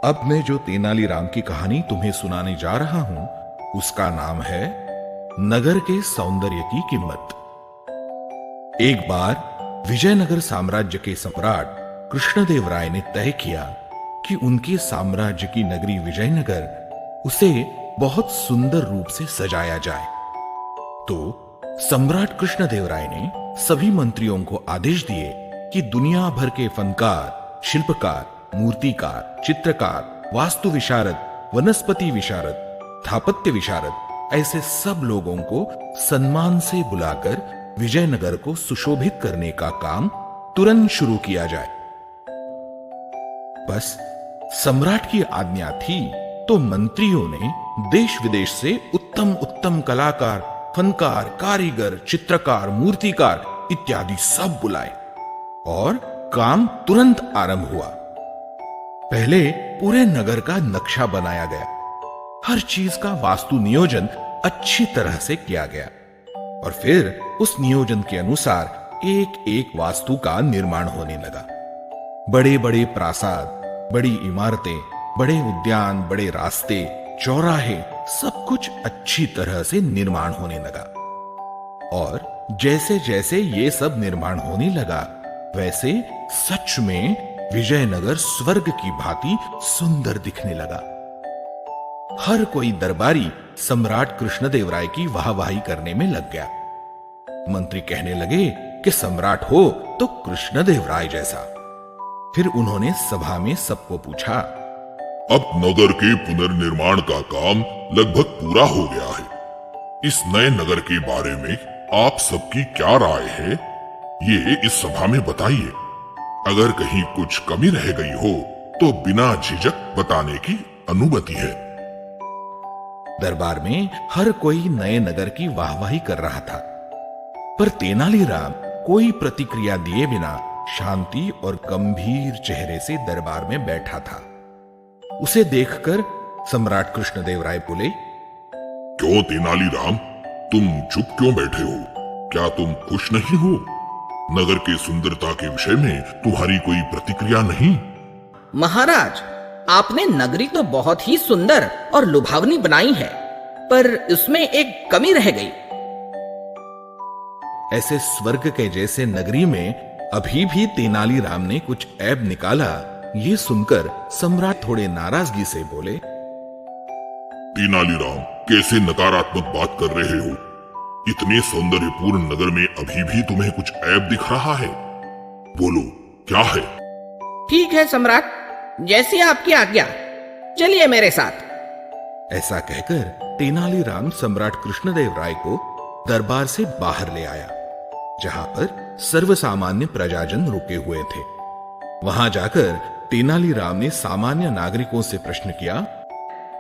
अब मैं जो तेनालीराम की कहानी तुम्हें सुनाने जा रहा हूं उसका नाम है नगर के सौंदर्य की कीमत। एक बार विजयनगर साम्राज्य के सम्राट कृष्णदेवराय ने तय किया कि उनके साम्राज्य की नगरी विजयनगर उसे बहुत सुंदर रूप से सजाया जाए। तो सम्राट कृष्णदेवराय ने सभी मंत्रियों को आदेश दिए कि दुनिया भर के फनकार, शिल्पकार, मूर्तिकार, चित्रकार, वास्तु विशारद, वनस्पति विशारद, स्थापत्य विशारद ऐसे सब लोगों को सम्मान से बुलाकर विजयनगर को सुशोभित करने का काम तुरंत शुरू किया जाए। बस सम्राट की आज्ञा थी तो मंत्रियों ने देश विदेश से उत्तम उत्तम कलाकार, फनकार, कारीगर, चित्रकार, मूर्तिकार इत्यादि सब बुलाए और काम तुरंत आरंभ हुआ। पहले पूरे नगर का नक्शा बनाया गया, हर चीज का वास्तु नियोजन अच्छी तरह से किया गया और फिर उस नियोजन के अनुसार एक एक वास्तु का निर्माण होने लगा। बड़े बड़े प्रासाद, बड़ी इमारतें, बड़े उद्यान, बड़े रास्ते, चौराहे सब कुछ अच्छी तरह से निर्माण होने लगा। और जैसे जैसे ये सब निर्माण होने लगा वैसे सच में विजयनगर स्वर्ग की भांति सुंदर दिखने लगा। हर कोई दरबारी सम्राट कृष्णदेवराय की वाहवाही करने में लग गया। मंत्री कहने लगे कि सम्राट हो तो कृष्णदेवराय जैसा। फिर उन्होंने सभा में सबको पूछा, अब नगर के पुनर्निर्माण का काम लगभग पूरा हो गया है। इस नए नगर के बारे में आप सबकी क्या राय है, ये इस सभा में बताइए। अगर कहीं कुछ कमी रह गई हो तो बिना झिझक बताने की अनुमति है। दरबार में हर कोई नए नगर की वाहवाही कर रहा था, पर तेनालीराम कोई प्रतिक्रिया दिए बिना शांति और गंभीर चेहरे से दरबार में बैठा था। उसे देखकर सम्राट कृष्णदेवराय बोले, क्यों तेनालीराम, तुम चुप क्यों बैठे हो? क्या तुम खुश नहीं हो? नगर के सुंदरता के विषय में तुम्हारी कोई प्रतिक्रिया नहीं? महाराज, आपने नगरी तो बहुत ही सुंदर और लुभावनी बनाई है, पर उसमें एक कमी रह गई। ऐसे स्वर्ग के जैसे नगरी में अभी भी तेनालीराम ने कुछ ऐब निकाला, ये सुनकर सम्राट थोड़े नाराजगी से बोले, तेनालीराम, कैसे नकारात्मक बात कर रहे हो? इतने सौंदर्यपूर्ण नगर में अभी भी तुम्हें कुछ ऐब दिख रहा है? बोलो, क्या है? ठीक है सम्राट, जैसी आपकी आज्ञा, चलिए मेरे साथ। ऐसा कहकर तेनालीराम सम्राट कृष्णदेवराय को दरबार से बाहर ले आया, जहां पर सर्वसामान्य प्रजाजन रुके हुए थे। वहां जाकर तेनालीराम ने सामान्य नागरिकों से प्रश्न किया,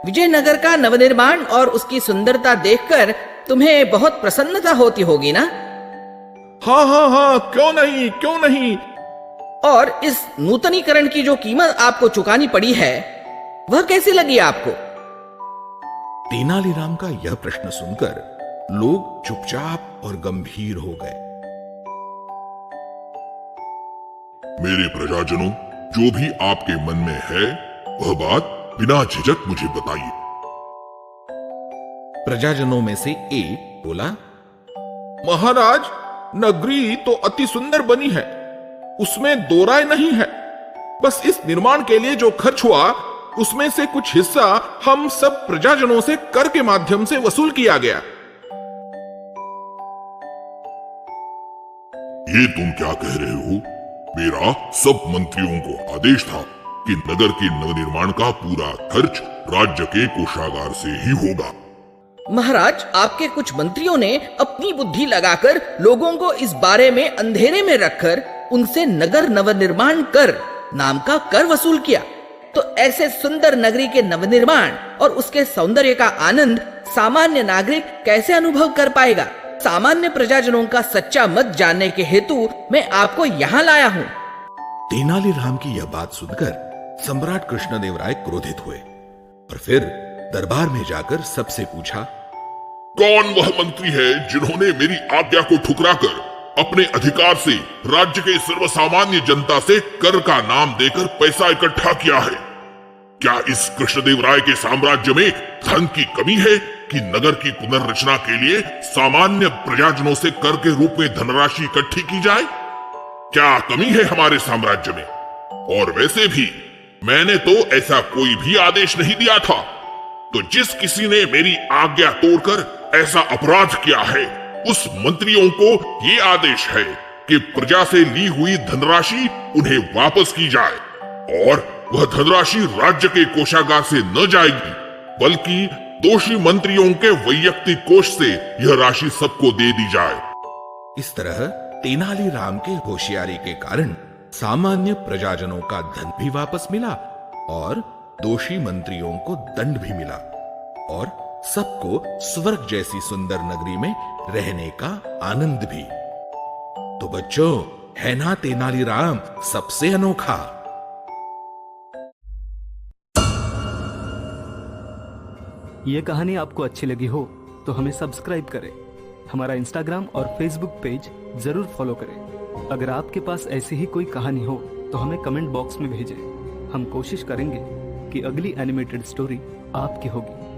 विजयनगर का नवनिर्माण और उसकी सुंदरता देखकर तुम्हें बहुत प्रसन्नता होती होगी ना? हाँ हाँ हाँ, क्यों नहीं, क्यों नहीं। और इस नूतनीकरण की जो कीमत आपको चुकानी पड़ी है वह कैसी लगी आपको? तेनालीराम का यह प्रश्न सुनकर लोग चुपचाप और गंभीर हो गए। मेरे प्रजाजनों, जो भी आपके मन में है वह बात बिना झिझक मुझे बताइए। प्रजाजनों में से एक बोला, महाराज, नगरी तो अति सुंदर बनी है, उसमें दो राय नहीं है। बस इस निर्माण के लिए जो खर्च हुआ उसमें से कुछ हिस्सा हम सब प्रजाजनों से कर के माध्यम से वसूल किया गया। ये तुम क्या कह रहे हो? मेरा सब मंत्रियों को आदेश था कि नगर के नवनिर्माण का पूरा खर्च राज्य के कोषागार से ही होगा। महाराज, आपके कुछ मंत्रियों ने अपनी बुद्धि लगाकर लोगों को इस बारे में अंधेरे में रखकर उनसे नगर नवनिर्माण कर नाम का कर वसूल किया। तो ऐसे सुंदर नगरी के नवनिर्माण और उसके सौंदर्य का आनंद सामान्य नागरिक कैसे अनुभव कर पाएगा? सामान्य प्रजाजनों का सच्चा मत जानने के हेतु मैं आपको यहाँ लाया हूँ। तेनालीराम की यह बात सुनकर सम्राट कृष्णदेवराय क्रोधित हुए और फिर दरबार में जाकर सबसे पूछा, कौन वह मंत्री है जिन्होंने मेरी आज्ञा को ठुकराकर अपने अधिकार से राज्य के सर्वसामान्य जनता से कर का नाम देकर पैसा इकट्ठा किया है? क्या इस कृष्णदेवराय के साम्राज्य में धन की कमी है कि नगर की पुनर्रचना के लिए सामान्य प्रजाजनों से कर के रूप में धनराशि इकट्ठी की जाए? क्या कमी है हमारे साम्राज्य में? और वैसे भी मैंने तो ऐसा कोई भी आदेश नहीं दिया था। तो जिस किसी ने मेरी आज्ञा तोड़कर ऐसा अपराध किया है, उस मंत्रियों को ये आदेश है कि प्रजा से ली हुई धनराशि उन्हें वापस की जाए और वह धनराशि राज्य के कोषागार से न जाएगी, बल्कि दोषी मंत्रियों के वैयक्तिक कोष से यह राशि सबको दे दी जाए। इस तरह तेनालीराम के होशियारी के कारण सामान्य प्रजाजनों का धन भी वापस मिला और दोषी मंत्रियों को दंड भी मिला और सबको स्वर्ग जैसी सुंदर नगरी में रहने का आनंद भी। तो बच्चों, है ना तेनालीराम सबसे अनोखा? ये कहानी आपको अच्छी लगी हो तो हमें सब्सक्राइब करें, हमारा इंस्टाग्राम और फेसबुक पेज जरूर फॉलो करें। अगर आपके पास ऐसी ही कोई कहानी हो तो हमें कमेंट बॉक्स में भेजें। हम कोशिश करेंगे कि अगली एनिमेटेड स्टोरी आपकी होगी।